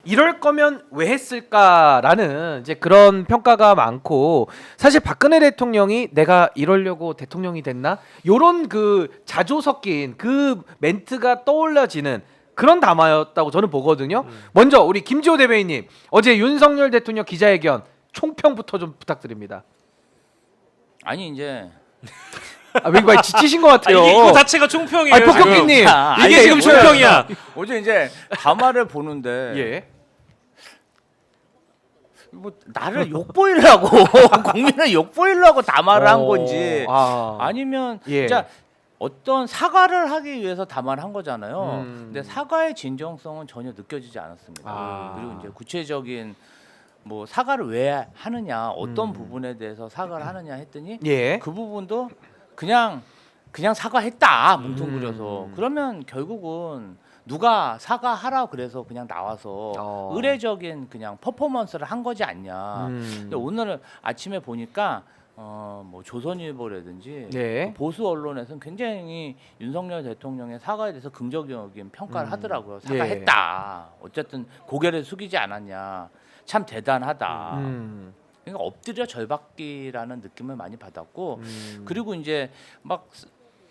이럴 거면 왜 했을까라는 이제 그런 평가가 많고 사실 박근혜 대통령이 내가 이러려고 대통령이 됐나? 요런 그 자조 섞인 그 멘트가 떠올려지는 그런 담화였다고 저는 보거든요. 먼저 우리 김지호 대변인님 어제 윤석열 대통령 기자회견 총평부터 좀 부탁드립니다. 아니 이제 왜 많이 지치신 것 같아요. 이거 자체가 총평이에요. 아니, 폭격기님 이게 지금 총평이야. 어제 이제 담화를 보는데 예. 뭐 나를 욕보이려고 국민을 욕보이려고 담화를 한 건지 아니면 예. 진짜 어떤 사과를 하기 위해서 담화를 한 거잖아요. 근데 음. 사과의 진정성은 전혀 느껴지지 않았습니다. 그리고 이제 구체적인 뭐 사과를 왜 하느냐, 어떤 부분에 대해서 사과를 하느냐 했더니 예. 그 부분도 그냥 사과했다 뭉뚱그려서 그러면 결국은 누가 사과하라 그래서 그냥 나와서 의례적인 그냥 퍼포먼스를 한 거지 않냐. 근데 오늘 아침에 보니까 뭐 조선일보라든지 예. 보수 언론에서는 굉장히 윤석열 대통령의 사과에 대해서 긍정적인 평가를 하더라고요. 사과했다. 어쨌든 고개를 숙이지 않았냐. 참 대단하다. 그러니까 엎드려 절받기라는 느낌을 많이 받았고 그리고 이제 막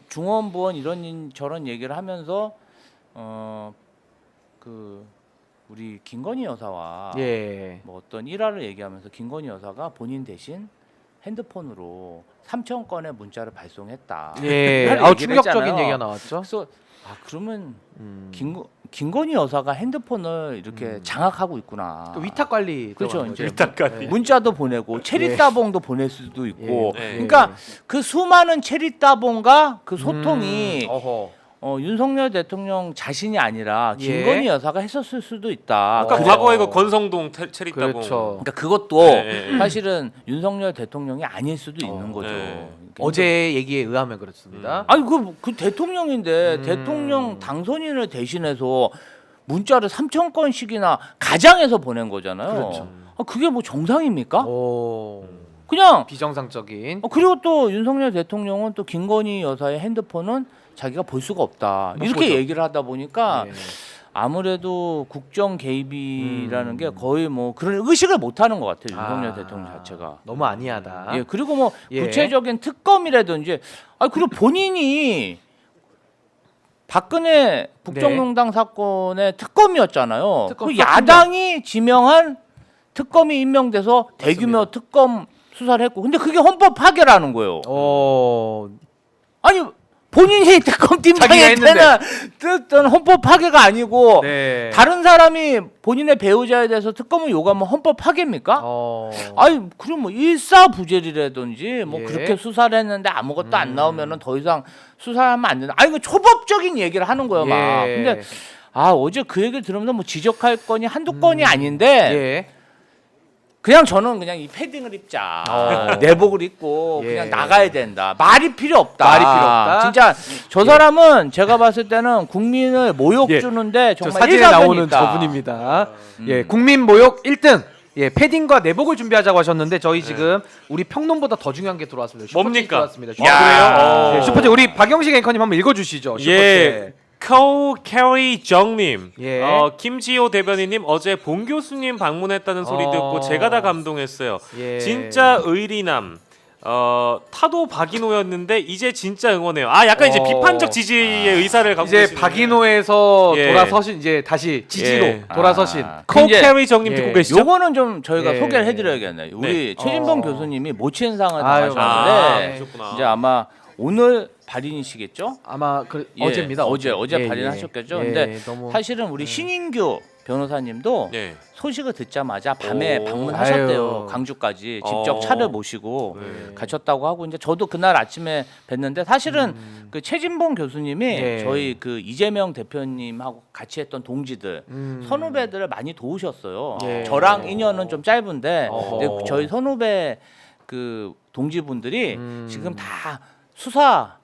중원부원 이런 저런 얘기를 하면서 그 우리 김건희 여사와 예. 뭐 어떤 일화를 얘기하면서 김건희 여사가 본인 대신 핸드폰으로 3천 건의 문자를 발송했다. 예. 이런 얘기를 충격적인 했잖아요. 얘기가 나왔죠. 그래서 그러면 김건희 여사가 핸드폰을 이렇게 장악하고 있구나. 그 위탁 관리 그렇죠. 들어간 이제 거죠. 위탁까지. 문자도 보내고 체리 따봉도 보낼 수도 있고. 예. 그러니까 그 수많은 체리 따봉과 그 소통이 어허. 윤석열 대통령 자신이 아니라 예. 김건희 여사가 했었을 수도 있다. 아까 그래. 과거에 그 권성동 체리따봉. 그렇죠. 그러니까 그것도 예. 사실은 윤석열 대통령이 아닐 수도 있는 거죠. 예. 어제 얘기에 의하면 그렇습니다. 아니 그 대통령인데 대통령 당선인을 대신해서 문자를 3천 건씩이나 가장해서 보낸 거잖아요. 그렇죠. 그게 뭐 정상입니까? 오. 그냥 비정상적인. 그리고 또 윤석열 대통령은 또 김건희 여사의 핸드폰은 자기가 볼 수가 없다. 못 이렇게 보죠. 얘기를 하다 보니까 예. 아무래도 국정 개입이라는 게 거의 뭐 그런 의식을 못 하는 것 같아요. 윤석열 아. 대통령 자체가. 너무 아니하다. 예, 그리고 뭐 예. 구체적인 특검이라든지 그리고 본인이 박근혜 국정농단 사건의 특검이었잖아요. 특검 그 수사 야당이 지명한 특검이 임명돼서 대규모 특검 수사를 했고, 근데 그게 헌법 파괴라는 거예요. 아니 본인이 특검팀장일 때는 뜻은 헌법 파괴가 아니고 네. 다른 사람이 본인의 배우자에 대해서 특검을 요구하면 헌법 파괴입니까? 아니 그럼 뭐 일사부재리라든지 뭐 예. 그렇게 수사를 했는데 아무것도 안 나오면은 더 이상 수사하면 안 된다. 이거 초법적인 얘기를 하는 거예요, 막. 예. 근데 어제 그 얘기를 들으면서 뭐 지적할 건이 한두 건이 아닌데 예. 그냥 저는 그냥 이 패딩을 입자. 내복을 입고 예. 그냥 나가야 된다. 말이 필요 없다. 말이 필요 없다? 진짜 저 사람은 제가 봤을 때는 국민을 모욕 예. 주는데 저 정말 사진에 일가견이 나오는 있다. 저분입니다. 예, 국민 모욕 1등. 예, 패딩과 내복을 준비하자고 하셨는데 저희 지금 우리 평론보다 더 중요한 게 들어왔습니다. 슈퍼챗이 뭡니까? 들어왔습니다. 그래요? 예, 슈퍼챗 우리 박영식 앵커님 한번 읽어주시죠. 슈퍼챗. 예. 코 캐리 정님, 예. 김지호 대변인님 어제 봉 교수님 방문했다는 소리 듣고 제가 다 감동했어요. 예. 진짜 의리남. 타도 박인호였는데 이제 진짜 응원해요. 약간 이제 비판적 지지의 의사를 갖고 이제 계시네요. 박인호에서 예. 돌아서신 이제 다시 지지로 예. 돌아서신. 코 이제- 캐리 정님 예. 듣고 계시죠? 요거는 좀 저희가 예. 소개를 해드려야겠네요. 우리 최진범 교수님이 모친상을 아유, 당하셨는데 그러셨구나. 이제 아마 오늘 발인이시겠죠? 아마 예, 어제입니다. 어제 예, 발인하셨겠죠. 예. 근데 너무 사실은 우리 신인규 변호사님도 예. 소식을 듣자마자 밤에 오. 방문하셨대요. 아유. 광주까지 직접 차를 모시고 네. 가셨다고 하고 이제 저도 그날 아침에 뵀는데 사실은 그 최진봉 교수님이 예. 저희 그 이재명 대표님하고 같이 했던 동지들 선후배들을 많이 도우셨어요. 예. 저랑 인연은 좀 짧은데 어허. 근데 저희 선후배 그 동지분들이 지금 다 수사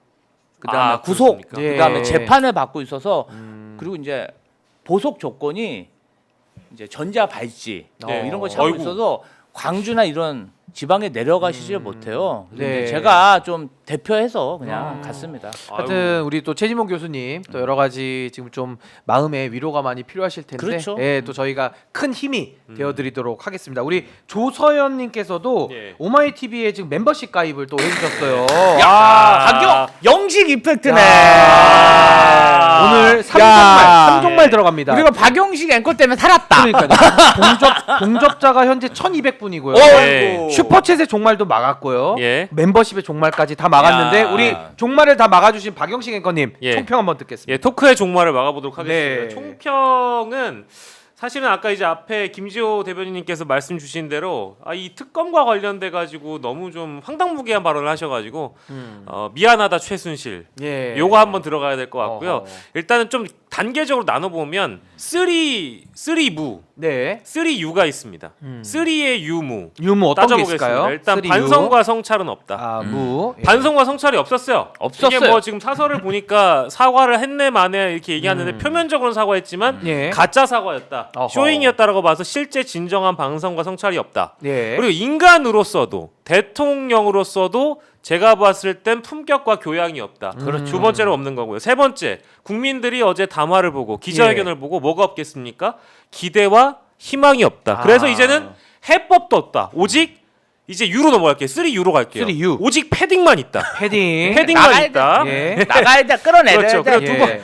그다음에 구속 그렇습니까? 그다음에 예. 재판을 받고 있어서 그리고 이제 보석 조건이 이제 전자 발찌 네. 이런 거 찾고 어이구. 있어서 광주나 이런 지방에 내려가시질 못해요. 근데 네. 제가 좀 대표해서 그냥 갔습니다. 하여튼 우리 또 최지봉 교수님 또 여러 가지 지금 좀 마음의 위로가 많이 필요하실 텐데 그렇죠. 예, 또 저희가 큰 힘이 되어드리도록 하겠습니다. 우리 조서연님께서도 예. 오마이 TV에 지금 멤버십 가입을 또 해주셨어요. 가격 영식 이펙트네. 오늘 3종말 들어갑니다. 우리가 박영식 앵커 때문에 살았다. 그러니까요. 동접자가 현재 1,200분이고요. 예. 슈퍼챗의 종말도 막았고요. 예. 멤버십의 종말까지 다 막았는데 야. 우리 종말을 다 막아주신 박영식 앵커님 예. 총평 한번 듣겠습니다. 예, 토크의 종말을 막아보도록 하겠습니다. 네. 총평은 사실은 아까 이제 앞에 김지호 대변인님께서 말씀 주신 대로 이 특검과 관련돼 가지고 너무 좀 황당무계한 발언을 하셔가지고 미안하다 최순실 예. 요거 한번 들어가야 될 것 같고요. 어허. 일단은 좀 단계적으로 나눠보면 3무, 네. 3유가 있습니다. 3의 유무 유무 어떤 게 따져보겠습니다. 있을까요? 일단 3U? 반성과 성찰은 없다. 아, 무. 예. 반성과 성찰이 없었어요. 없었어요. 이게 뭐 지금 사설을 보니까 사과를 했네 마네 이렇게 얘기하는데 표면적으로는 사과했지만 예. 가짜 사과였다. 어허. 쇼잉이었다라고 봐서 실제 진정한 반성과 성찰이 없다. 예. 그리고 인간으로서도 대통령으로서도 제가 봤을 땐 품격과 교양이 없다. 그렇죠. 두 번째로 없는 거고요. 세 번째, 국민들이 어제 담화를 보고 기자회견을 보고 뭐가 없겠습니까? 기대와 희망이 없다. 그래서 이제는 해법도 없다. 오직 이제 유로 넘어갈게요. 3유로 갈게요. 3U. 오직 패딩만 있다. 패딩. 패딩만 나가야 있다. 예. 나가야 돼. 끌어내야 그렇죠. 돼. 그리고 예.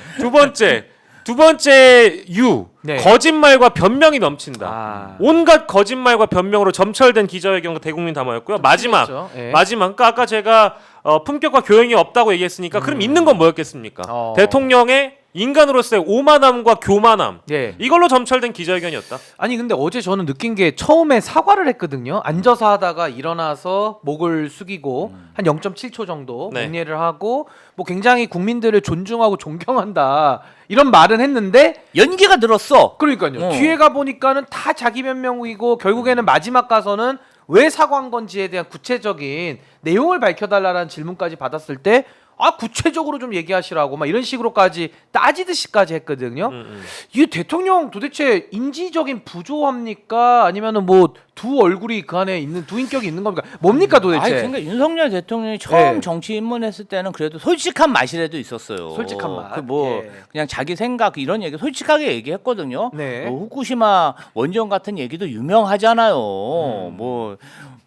두 번째 유. 네. 거짓말과 변명이 넘친다. 아. 온갖 거짓말과 변명으로 점철된 기자회견과 대국민 담화였고요. 마지막 그렇죠. 예. 그러니까 아까 제가 품격과 교양이 없다고 얘기했으니까 그럼 있는 건 뭐였겠습니까? 대통령의 인간으로서의 오만함과 교만함 예. 이걸로 점철된 기자회견이었다. 아니 근데 어제 저는 느낀 게 처음에 사과를 했거든요. 앉아서 하다가 일어나서 목을 숙이고 한 0.7초 정도 네. 목례를 하고 뭐 굉장히 국민들을 존중하고 존경한다 이런 말은 했는데 연기가 늘었어. 그러니까요. 뒤에 가 보니까는 다 자기 변명이고 결국에는 마지막 가서는 왜 사과한 건지에 대한 구체적인 내용을 밝혀달라는 질문까지 받았을 때 구체적으로 좀 얘기하시라고 막 이런 식으로까지 따지듯이까지 했거든요. 이 대통령 도대체 인지적인 부조합니까? 아니면은 뭐 두 얼굴이 그 안에 있는 두 인격이 있는 겁니까? 뭡니까 도대체? 아니 그러니까 윤석열 대통령이 처음 네. 정치 입문했을 때는 그래도 솔직한 맛이라도 있었어요. 솔직한 맛. 뭐 예. 그냥 자기 생각 이런 얘기 솔직하게 얘기했거든요. 네. 뭐 후쿠시마 원전 같은 얘기도 유명하잖아요. 뭐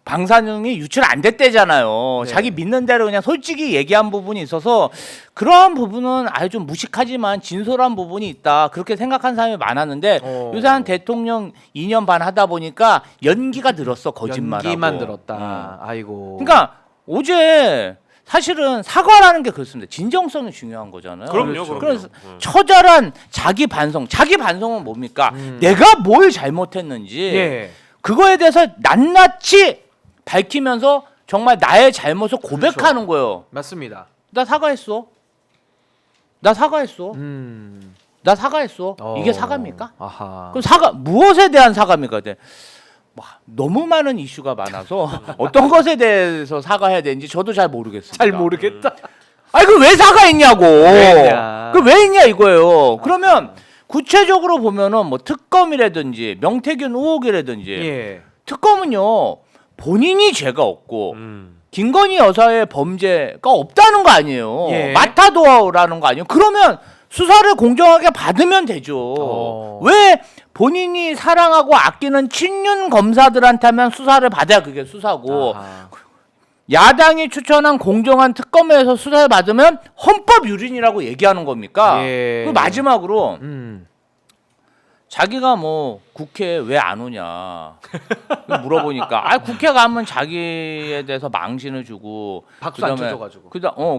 방사능이 유출 안 됐대잖아요. 네. 자기 믿는 대로 그냥 솔직히 얘기한 부분이 있어서 그러한 부분은 아예 좀 무식하지만 진솔한 부분이 있다. 그렇게 생각한 사람이 많았는데 요새 한 대통령 2년 반 하다 보니까 연기가 늘었어. 거짓말하고. 연기만 들었다. 아이고. 그러니까 어제 사실은 사과라는 게 그렇습니다. 진정성이 중요한 거잖아요. 그럼요. 그래서 처절한 자기 반성. 자기 반성은 뭡니까? 내가 뭘 잘못했는지 예. 그거에 대해서 낱낱이 밝히면서 정말 나의 잘못을 고백하는 거예요. 맞습니다. 나 사과했어. 나 사과했어. 나 사과했어. 이게 사과입니까? 아하. 그럼 사과 무엇에 대한 사과입니까? 너무 많은 이슈가 많아서 어떤 것에 대해서 사과해야 되는지 저도 잘 모르겠습니다. 잘 모르겠다. 아니 그 왜 사과했냐고. 왜냐. 그 왜 했냐 이거예요. 그러면 구체적으로 보면은 뭐 특검이라든지 명태균 의혹이라든지 예. 특검은요 본인이 죄가 없고 김건희 여사의 범죄가 없다는 거 아니에요. 예. 마타도라는 거 아니에요. 그러면 수사를 공정하게 받으면 되죠. 왜 본인이 사랑하고 아끼는 친윤 검사들한테만 수사를 받아야 그게 수사고 아하. 야당이 추천한 공정한 특검에서 수사를 받으면 헌법 유린이라고 얘기하는 겁니까? 예. 그리고 마지막으로 자기가 뭐 국회에 왜 안 오냐 물어보니까 국회 가면 자기에 대해서 망신을 주고 박수 안 쳐줘가지고.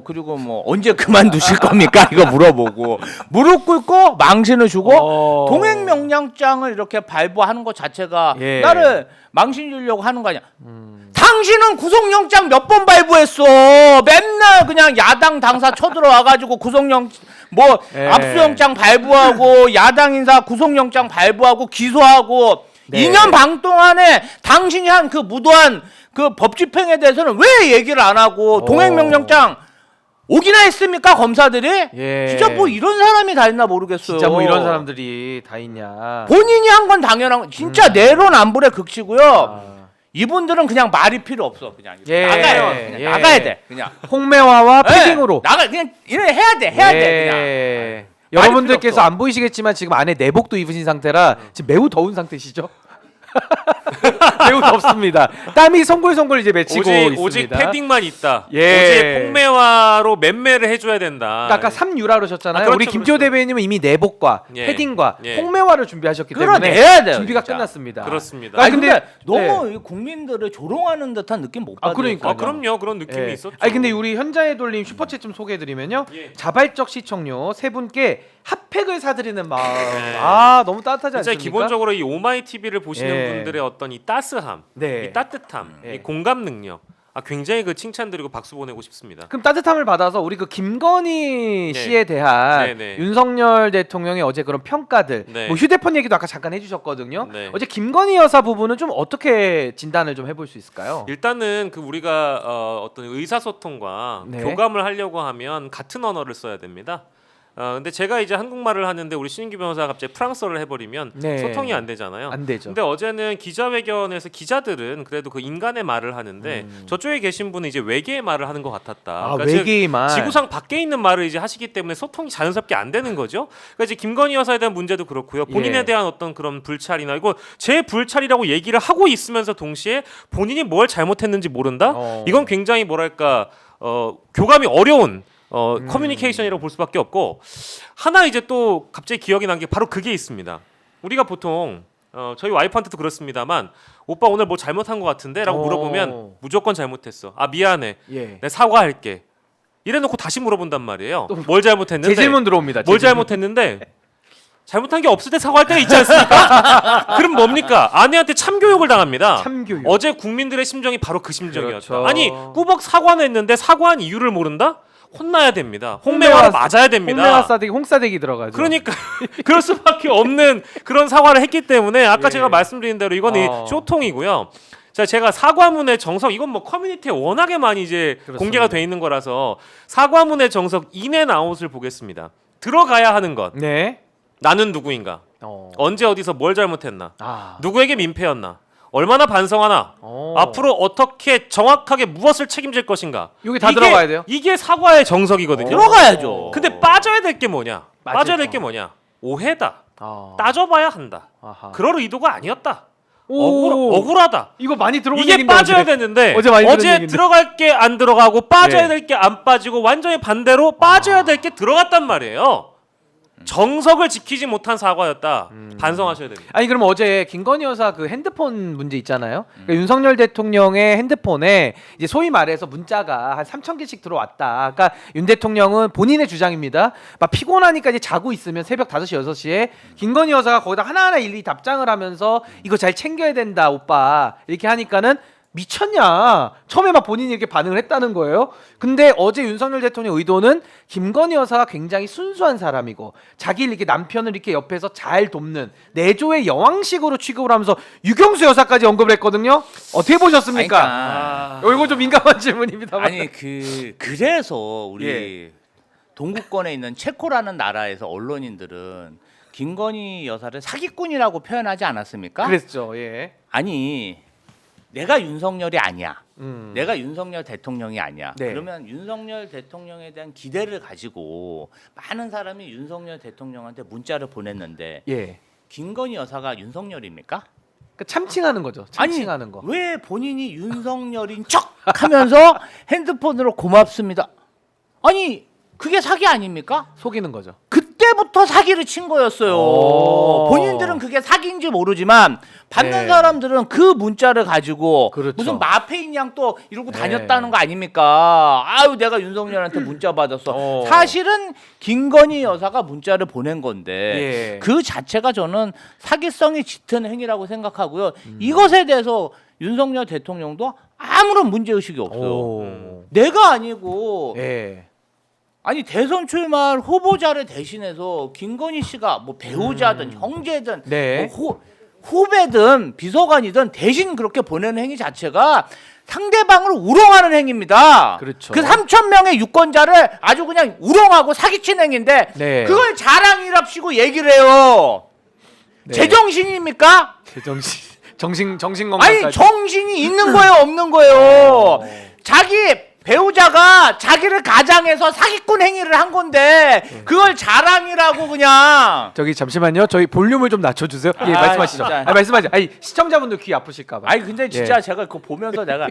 그리고 뭐 언제 그만두실 겁니까 이거 물어보고 무릎 꿇고 망신을 주고 동행 명령장을 이렇게 발부하는 것 자체가 예. 나를 망신 주려고 하는 거 아니야? 당신은 구속영장 몇 번 발부했어? 맨날 그냥 야당 당사 쳐들어와가지고 구속영 뭐 예. 압수영장 발부하고 야당 인사 구속영장 발부하고 기소하고 네. 2년 반 동안에 당신이 한 그 무도한 그 법 집행에 대해서는 왜 얘기를 안 하고 동행명령장 오기나 했습니까 검사들이? 예. 진짜 뭐 이런 사람이 다 있나 모르겠어요. 진짜 뭐 이런 사람들이 다 있냐. 본인이 한 건 당연한 거. 진짜 내로남불의 극치고요. 이분들은 그냥 말이 필요 없어. 그냥 예. 나가요. 그냥 예. 나가야 돼. 그냥 홍매화와 예. 패딩으로 나가 그냥 이래 해야 돼. 해야 돼. 그냥. 예. 말이 여러분들께서 필요 없어. 안 보이시겠지만 지금 안에 내복도 입으신 상태라 지금 매우 더운 상태시죠? 매우 덥습니다. 땀이 송골송골 이제 맺히고 있습니다. 오직 패딩만 있다. 예. 오직 홍매화로 맴매를 해줘야 된다. 그러니까 아까 3유라 그러셨잖아요. 그렇죠, 우리 김지호 그렇죠. 대변인은 이미 내복과 예. 패딩과 예. 홍매화를 준비하셨기 끌어내야 때문에 돼요, 준비가 진짜. 끝났습니다. 그렇습니다. 아니, 아니 근데 근데- 너무 이 국민들을 조롱하는 듯한 느낌 못 받아요. 그러니까요. 그럼요. 그런 느낌이 예. 있었죠. 아니 근데 우리 현자의 돌림 슈퍼챗 좀 소개해드리면요. 예. 자발적 시청료 세 분께 핫팩을 사드리는 마음. 네. 아 너무 따뜻하지 진짜 않습니까? 기본적으로 이 오마이 TV를 보시는 예. 분들의 어떤 이 따스함, 네. 이 따뜻함, 예. 이 공감 능력, 굉장히 그 칭찬드리고 박수 보내고 싶습니다. 그럼 따뜻함을 받아서 우리 그 김건희 네. 씨에 대한 네, 네. 윤석열 대통령의 어제 그런 평가들, 네. 뭐 휴대폰 얘기도 아까 잠깐 해주셨거든요. 네. 어제 김건희 여사 부분은 좀 어떻게 진단을 좀 해볼 수 있을까요? 일단은 그 우리가 어떤 의사소통과 네. 교감을 하려고 하면 같은 언어를 써야 됩니다. 근데 제가 이제 한국말을 하는데 우리 신인규 변호사가 갑자기 프랑스어를 해버리면 네. 소통이 안 되잖아요. 안 되죠. 근데 어제는 기자회견에서 기자들은 그래도 그 인간의 말을 하는데 저쪽에 계신 분은 이제 외계의 말을 하는 것 같았다. 아 그러니까 즉 외계인만. 지구상 밖에 있는 말을 이제 하시기 때문에 소통이 자연스럽게 안 되는 거죠. 그러니까 이제 김건희 여사에 대한 문제도 그렇고요. 본인에 예. 대한 어떤 그런 불찰이나 이거 제 불찰이라고 얘기를 하고 있으면서 동시에 본인이 뭘 잘못했는지 모른다. 이건 굉장히 뭐랄까 교감이 어려운 커뮤니케이션이라고 볼 수밖에 없고 하나 이제 또 갑자기 기억이 난 게 바로 그게 있습니다. 우리가 보통 저희 와이프한테도 그렇습니다만 오빠 오늘 뭐 잘못한 것 같은데라고 물어보면 무조건 잘못했어. 아 미안해. 예. 내가 사과할게. 이래놓고 다시 물어본단 말이에요. 뭘 잘못했는데? 제 질문 들어옵니다. 뭘 제 질문. 잘못했는데? 잘못한 게 없을 때 사과할 때가 있지 않습니까? 그럼 뭡니까? 아내한테 참교육을 당합니다. 참교육. 어제 국민들의 심정이 바로 그 심정이었다. 그렇죠. 아니 꾸벅 사과는 했는데 사과한 이유를 모른다? 혼나야 됩니다. 홍매화로 맞아야 됩니다. 홍매화 싸대기, 홍싸대기 들어가죠. 그러니까 그럴 수밖에 없는 그런 사과를 했기 때문에 아까 예. 제가 말씀드린 대로 이거는 쇼통이고요. 자, 제가 사과문의 정석 이건 뭐 커뮤니티에 워낙에 많이 이제 그렇습니다. 공개가 돼 있는 거라서 사과문의 정석 인앤 아웃을 보겠습니다. 들어가야 하는 것. 네. 나는 누구인가? 언제 어디서 뭘 잘못했나? 아. 누구에게 민폐였나? 얼마나 반성하나? 앞으로 어떻게 정확하게 무엇을 책임질 것인가? 여기 다 들어가야 돼요? 이게 사과의 정석이거든요. 들어가야죠. 근데 빠져야 될 게 뭐냐? 맞아요. 빠져야 될 게 뭐냐? 오해다. 아. 따져봐야 한다. 아하. 그럴 의도가 아니었다. 오. 억울하다. 이거 많이 들어본 이게 얘기인데 빠져야 어제. 되는데 어제 많이 들은 얘기인데. 들어갈 게 안 들어가고 빠져야 네. 될 게 안 빠지고 완전히 반대로 빠져야 될 게 들어갔단 말이에요. 정석을 지키지 못한 사과였다. 반성하셔야 됩니다. 아니 그럼 어제 김건희 여사 그 핸드폰 문제 있잖아요. 그러니까 윤석열 대통령의 핸드폰에 이제 소위 말해서 문자가 한 3,000개씩 들어왔다. 그러니까 윤 대통령은 본인의 주장입니다. 막 피곤하니까 이제 자고 있으면 새벽 5시 6시에 김건희 여사가 거기다 하나하나 일일이 답장을 하면서 이거 잘 챙겨야 된다 오빠 이렇게 하니까는 미쳤냐? 처음에 막 본인이 이렇게 반응을 했다는 거예요. 근데 어제 윤석열 대통령 의도는 김건희 여사가 굉장히 순수한 사람이고 자기를 이렇게 남편을 이렇게 옆에서 잘 돕는 내조의 여왕식으로 취급을 하면서 유경수 여사까지 언급을 했거든요. 어떻게 보셨습니까? 이거 좀 민감한 질문입니다만. 아니 그래서 우리 예. 동구권에 있는 체코라는 나라에서 언론인들은 김건희 여사를 사기꾼이라고 표현하지 않았습니까? 그랬죠. 예. 아니 내가 윤석열이 아니야. 음. 내가 윤석열 대통령이 아니야. 네. 그러면 윤석열 대통령에 대한 기대를 가지고 많은 사람이 윤석열 대통령한테 문자를 보냈는데 예. 김건희 여사가 윤석열입니까? 그 참칭하는 거죠. 참칭하는 거. 왜 본인이 윤석열인 척하면서 핸드폰으로 고맙습니다. 아니 그게 사기 아닙니까? 속이는 거죠. 그때부터 사기를 친 거였어요. 오. 본인들은 그게 사기인지 모르지만 받는 네. 사람들은 그 문자를 가지고 그렇죠. 무슨 마페인 양 또 이러고 네. 다녔다는 거 아닙니까? 아유 내가 윤석열한테 문자 받았어. 어. 사실은 김건희 여사가 문자를 보낸 건데 예. 그 자체가 저는 사기성이 짙은 행위라고 생각하고요. 음. 이것에 대해서 윤석열 대통령도 아무런 문제의식이 없어요. 오. 내가 아니고 예. 아니 대선 출마할 후보자를 대신해서 김건희 씨가 뭐 배우자든 형제든 네. 뭐 후배든 비서관이든 대신 그렇게 보내는 행위 자체가 상대방을 우롱하는 행위입니다. 그렇죠. 그 3,000명의 유권자를 아주 그냥 우롱하고 사기친 행위인데 네. 그걸 자랑이랍시고 얘기를 해요. 네. 제정신입니까? 정신 건강. 아니 정신이 있는 거예요, 없는 거예요. 자기 배우자가 자기를 가장해서 사기꾼 행위를 한 건데 그걸 자랑이라고 그냥. 저기 잠시만요. 저희 볼륨을 좀 낮춰주세요. 예, 아, 말씀하시죠. 진짜. 말씀하시죠. 아니 시청자분들 귀 아프실까봐. 아니 근데 진짜 예. 제가 그거 보면서 내가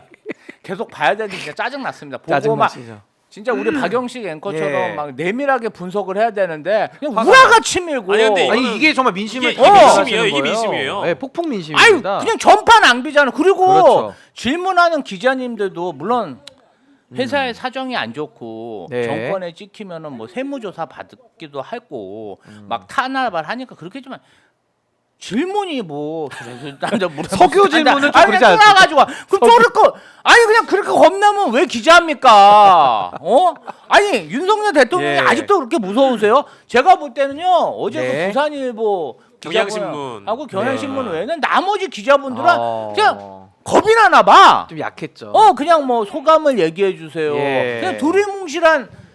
계속 봐야 되는데 진짜 짜증 났습니다. 보고 막 짜증나시죠. 진짜 우리 박영식 앵커처럼 예. 막 내밀하게 분석을 해야 되는데 그냥 화가 우라같이 밀고. 아니, 근데 아니 이게 정말 민심을 이게 대변하시는 민심이에요. 이게 거예요. 민심이에요. 네, 폭풍 아니 민심입니다. 그냥 전파 낭비잖아. 그리고 그렇죠. 질문하는 기자님들도 물론 회사의 사정이 안 좋고 네. 정권에 찍히면은 뭐 세무조사 받기도 하고 막 탄압을 하니까 그렇겠지만 질문이 뭐 석유 질문은 좀 그러지 않습니까? 가지고 그럼 저렇게 아니 그냥 그렇게 겁나면 왜 기자입니까? 아니 윤석열 대통령이 예. 아직도 그렇게 무서우세요? 제가 볼 때는요 어제 네. 그 부산일보 경향신문. 하고 경향신문 네. 외에는 나머지 기자분들은 어. 그냥 겁이 나나 봐. 좀 약했죠. 그냥 뭐 소감을 얘기해 주세요. 예. 그냥 두리뭉실한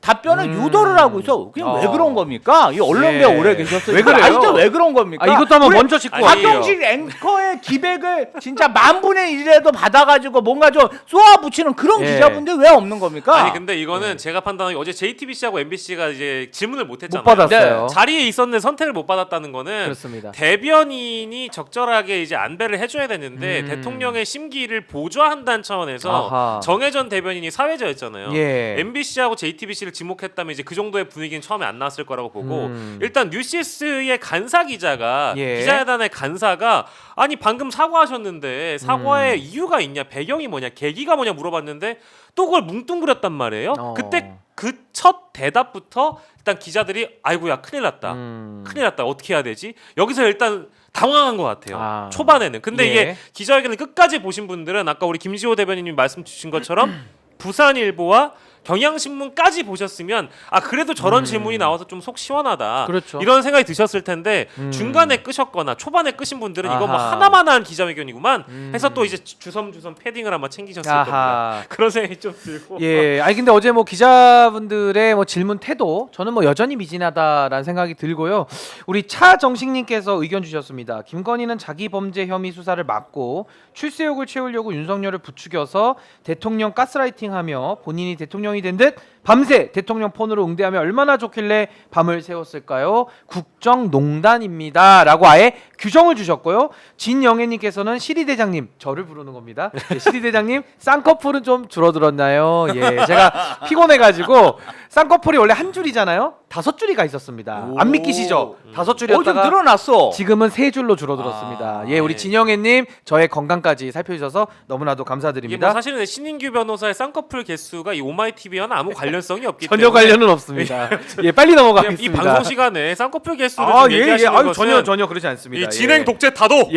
답변을 유도를 하고 있어. 그냥 왜 그런 겁니까? 이 언론계에 예. 오래 계셨어요. 왜 그래요? 아직도 왜 그런 겁니까? 아, 이것도 한번 우리 먼저 짚고 박영식 앵커의 기백을 진짜 10,000분의 1이라도 받아가지고 뭔가 좀 쏘아붙이는 그런 예. 기자분들 왜 없는 겁니까? 아니 근데 이거는 제가 판단하기 어제 JTBC하고 MBC가 이제 질문을 못 했잖아요. 못 받았어요. 자리에 있었는데 선택을 못 받았다는 거는 그렇습니다. 대변인이 적절하게 이제 안배를 해줘야 되는데 대통령의 심기를 보좌한다는 차원에서 아하. 정혜전 대변인이 사회자였잖아요. 예. MBC하고 JTBC를 지목했다면 이제 그 정도의 분위기는 처음에 안 나왔을 거라고 보고 음. 일단 뉴시스의 간사 기자가 예. 기자회단의 간사가 아니 방금 사과하셨는데 사과의 이유가 있냐 배경이 뭐냐 계기가 뭐냐 물어봤는데 또 그걸 뭉뚱그렸단 말이에요. 그때 그 첫 대답부터 일단 기자들이 아이고야 큰일 났다. 큰일 났다. 어떻게 해야 되지? 여기서 일단 당황한 것 같아요. 아. 초반에는. 근데 예. 이게 기자회견을 끝까지 보신 분들은 아까 우리 김지호 대변인님이 말씀 주신 것처럼 부산일보와 경향신문까지 보셨으면 아 그래도 저런 질문이 나와서 좀 속 시원하다. 그렇죠. 이런 생각이 드셨을 텐데 중간에 끄셨거나 초반에 끄신 분들은 이거 뭐 아하. 하나만한 기자회견이구만 해서 또 이제 주섬주섬 패딩을 아마 챙기셨을 겁니다. 아하. 그런 생각이 좀 들고. 예, 아니 근데 어제 뭐 기자분들의 뭐 질문 태도 저는 뭐 여전히 미진하다라는 생각이 들고요. 우리 차정식님께서 의견 주셨습니다. 김건희는 자기 범죄 혐의 수사를 막고 출세욕을 채우려고 윤석열을 부추겨서 대통령 가스라이팅하며 본인이 대통령이 된 듯 밤새 대통령 폰으로 응대하며 얼마나 좋길래 밤을 새웠을까요? 국정농단입니다라고 아예 규정을 주셨고요. 진영애님께서는 시리대장님 저를 부르는 겁니다. 네, 시리대장님 쌍꺼풀은 좀 줄어들었나요? 예, 제가 피곤해가지고 쌍꺼풀이 원래 한 줄이잖아요. 5줄이가 있었습니다. 안 믿기시죠? 5줄이었다가 좀 늘어났어. 지금은 3줄로 줄어들었습니다. 아, 예, 우리 네. 진영애님 저의 건강까지 살펴주셔서 너무나도 이게 감사드립니다. 뭐 사실은 신인규 변호사의 쌍꺼풀 개수가 이 오마이TV와는 아무 관련성이 없기 전혀 때문에 관련은 없습니다. 예, 빨리 그냥 넘어가겠습니다. 이 방송 시간에 쌍꺼풀 개수를 아, 좀 예, 예. 얘기하시는 아유, 것은 전혀 그러지 않습니다. 이 진행 예. 독재 타도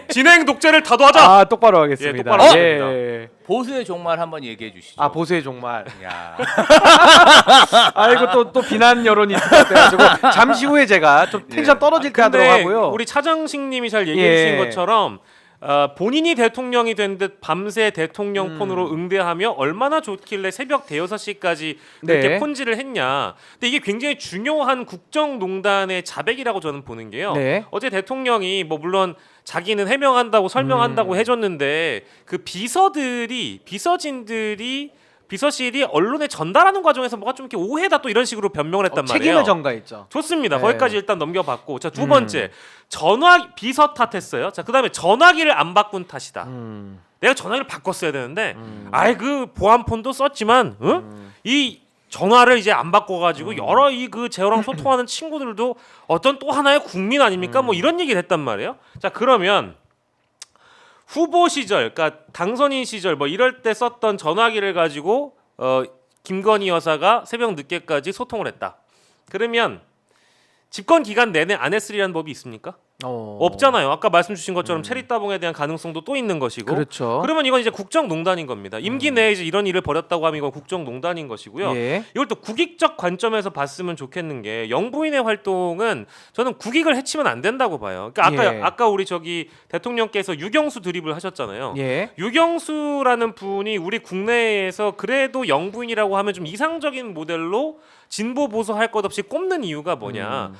진행 독재를 타도하자. 아, 똑바로 하겠습니다. 예, 똑바로 하겠습니다. 예. 보수의 종말 한번 얘기해 주시죠. 아, 보수의 종말. 야. 아이고 또 비난 여론이 있을 것 같아가지고 잠시 후에 제가 좀 텐션 떨어질 때 하도록 근데 하고요. 우리 차장식님이 잘 얘기해 예. 주신 것처럼 본인이 대통령이 된 듯 밤새 대통령 폰으로 응대하며 얼마나 좋길래 새벽 대여섯 시까지 그렇게 네. 폰질을 했냐. 근데 이게 굉장히 중요한 국정농단의 자백이라고 저는 보는 게요. 네. 어제 대통령이 뭐 물론 자기는 해명한다고 설명한다고 해줬는데 그 비서실이 언론에 전달하는 과정에서 뭐가 좀 이렇게 오해다 또 이런 식으로 변명을 했단 말이에요. 책임을 전가했죠. 좋습니다. 네. 거기까지 일단 넘겨봤고 자 두 번째 비서 탓했어요. 자 그다음에 전화기를 안 바꾼 탓이다. 내가 전화기를 바꿨어야 되는데 아이 그 보안폰도 썼지만 이 전화를 이제 안 바꿔가지고 여러 이 그 제어랑 소통하는 친구들도 어떤 또 하나의 국민 아닙니까? 뭐 이런 얘기를 했단 말이에요. 자 그러면 후보 시절, 그러니까 당선인 시절 뭐 이럴 때 썼던 전화기를 가지고 김건희 여사가 새벽 늦게까지 소통을 했다. 그러면 집권 기간 내내 안 했으리라는 법이 있습니까? 없잖아요. 아까 말씀 주신 것처럼 체리 따봉에 대한 가능성도 또 있는 것이고. 그렇죠. 그러면 이건 이제 국정농단인 겁니다. 임기 내에 이제 이런 일을 벌였다고 하면 이건 국정농단인 것이고요. 예. 이걸 또 국익적 관점에서 봤으면 좋겠는 게 영부인의 활동은 저는 국익을 해치면 안 된다고 봐요. 그러니까 예. 아까 우리 저기 대통령께서 유경수 드립을 하셨잖아요. 예. 유경수라는 분이 우리 국내에서 그래도 영부인이라고 하면 좀 이상적인 모델로 진보 보수 할 것 없이 꼽는 이유가 뭐냐?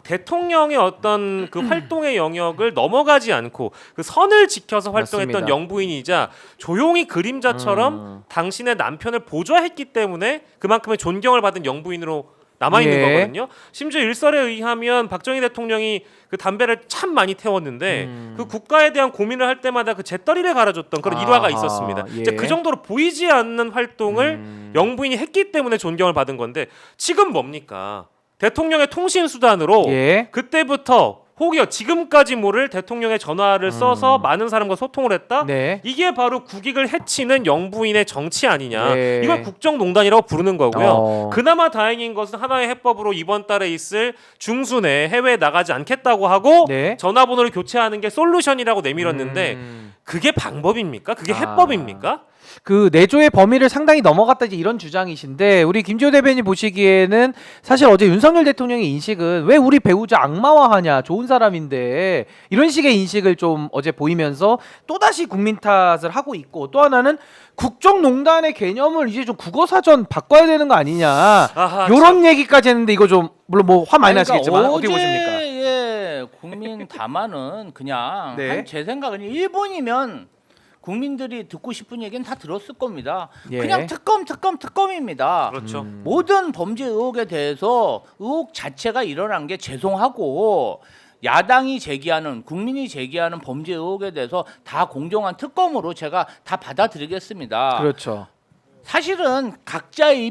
대통령의 어떤 그 활동의 영역을 넘어가지 않고 그 선을 지켜서 활동했던 맞습니다. 영부인이자 조용히 그림자처럼 당신의 남편을 보좌했기 때문에 그만큼의 존경을 받은 영부인으로 남아 있는 예. 거거든요. 심지어 일설에 의하면 박정희 대통령이 그 담배를 참 많이 태웠는데 그 국가에 대한 고민을 할 때마다 그 재떨이를 갈아줬던 그런 일화가 아하, 있었습니다. 예. 이제 그 정도로 보이지 않는 활동을 영부인이 했기 때문에 존경을 받은 건데 지금 뭡니까? 대통령의 통신 수단으로 예. 그때부터 혹여 지금까지 모를 대통령의 전화를 써서 많은 사람과 소통을 했다. 네. 이게 바로 국익을 해치는 영부인의 정치 아니냐. 네. 이걸 국정농단이라고 부르는 거고요. 어. 그나마 다행인 것은 하나의 해법으로 이번 달에 있을 중순에 해외에 나가지 않겠다고 하고 네. 전화번호를 교체하는 게 솔루션이라고 내밀었는데 그게 방법입니까? 그게 해법입니까? 그 내조의 범위를 상당히 넘어갔다 이제 이런 주장이신데 우리 김지호 대변인 보시기에는 사실 어제 윤석열 대통령의 인식은 왜 우리 배우자 악마화하냐 좋은 사람인데 이런 식의 인식을 좀 어제 보이면서 또다시 국민 탓을 하고 있고 또 하나는 국정농단의 개념을 이제 좀 국어사전 바꿔야 되는 거 아니냐 아하, 요런 얘기까지 했는데 이거 좀 물론 뭐 화 많이 아니, 그러니까 나시겠지만 어떻게 보십니까? 어제의 국민 담화는 그냥 네. 한 제 생각은 1분이면 국민들이 듣고 싶은 얘기는 다 들었을 겁니다. 예. 그냥 특검입니다. 그렇죠. 모든 범죄 의혹에 대해서 의혹 자체가 일어난 게 죄송하고 야당이 제기하는 국민이 제기하는 범죄 의혹에 대해서 다 공정한 특검으로 제가 다 받아들이겠습니다. 그렇죠. 사실은 각자의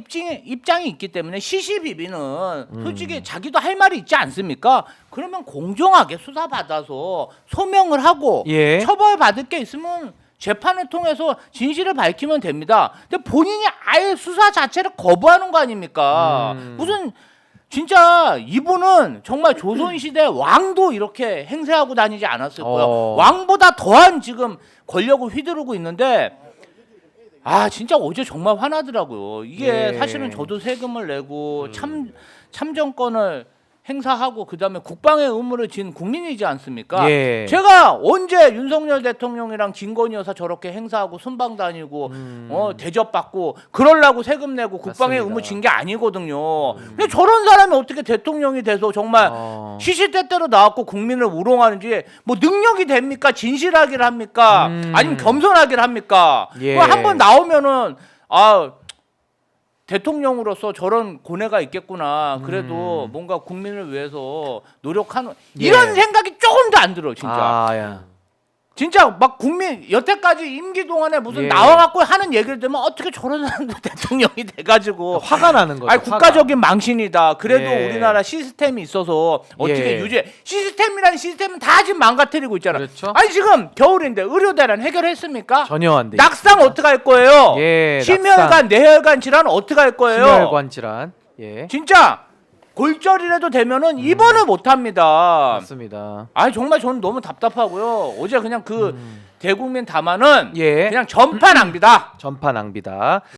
입장이 있기 때문에 시시비비는 솔직히 자기도 할 말이 있지 않습니까? 그러면 공정하게 수사받아서 소명을 하고 예. 처벌받을 게 있으면 재판을 통해서 진실을 밝히면 됩니다. 근데 본인이 아예 수사 자체를 거부하는 거 아닙니까? 무슨 진짜 이분은 정말 조선시대 왕도 이렇게 행세하고 다니지 않았을 거예요. 왕보다 더한 지금 권력을 휘두르고 있는데 아 진짜 어제 정말 화나더라고요. 이게 예. 사실은 저도 세금을 내고 참정권을 행사하고 그다음에 국방의 의무를 진 국민이지 않습니까? 예. 제가 언제 윤석열 대통령이랑 김건희 여사 저렇게 행사하고 순방 다니고 대접받고 그러려고 세금 내고 국방의 맞습니다. 의무 진 게 아니거든요. 근데 저런 사람이 어떻게 대통령이 돼서 정말 시시때때로 나왔고 국민을 우롱하는지 뭐 능력이 됩니까? 진실하기를 합니까? 아니면 겸손하기를 합니까? 예. 한번 나오면은 아 대통령으로서 저런 고뇌가 있겠구나. 그래도 뭔가 국민을 위해서 노력하는 예. 이런 생각이 조금도 안 들어 진짜. 아, 야. 진짜 막 국민 여태까지 임기 동안에 무슨 예. 나와갖고 하는 얘기를 들으면 어떻게 저런 사람도 대통령이 돼가지고 화가 나는 거죠. 아니 국가적인 망신이다. 그래도 예. 우리나라 시스템이 있어서 어떻게 예. 유지 시스템이라는 시스템은 다 지금 망가뜨리고 있잖아. 그렇죠. 아니 지금 겨울인데 의료 대란 해결했습니까? 전혀 안 돼. 낙상 어떻게 할 거예요? 예, 심혈관 내혈관 질환 어떻게 할 거예요? 심혈관 질환. 예. 진짜 골절이라도 되면은 입원을 못 합니다. 맞습니다. 아니 정말 저는 너무 답답하고요. 어제 그냥 그 대국민 담화는 예. 그냥 전파 낭비다. 전파 낭비다.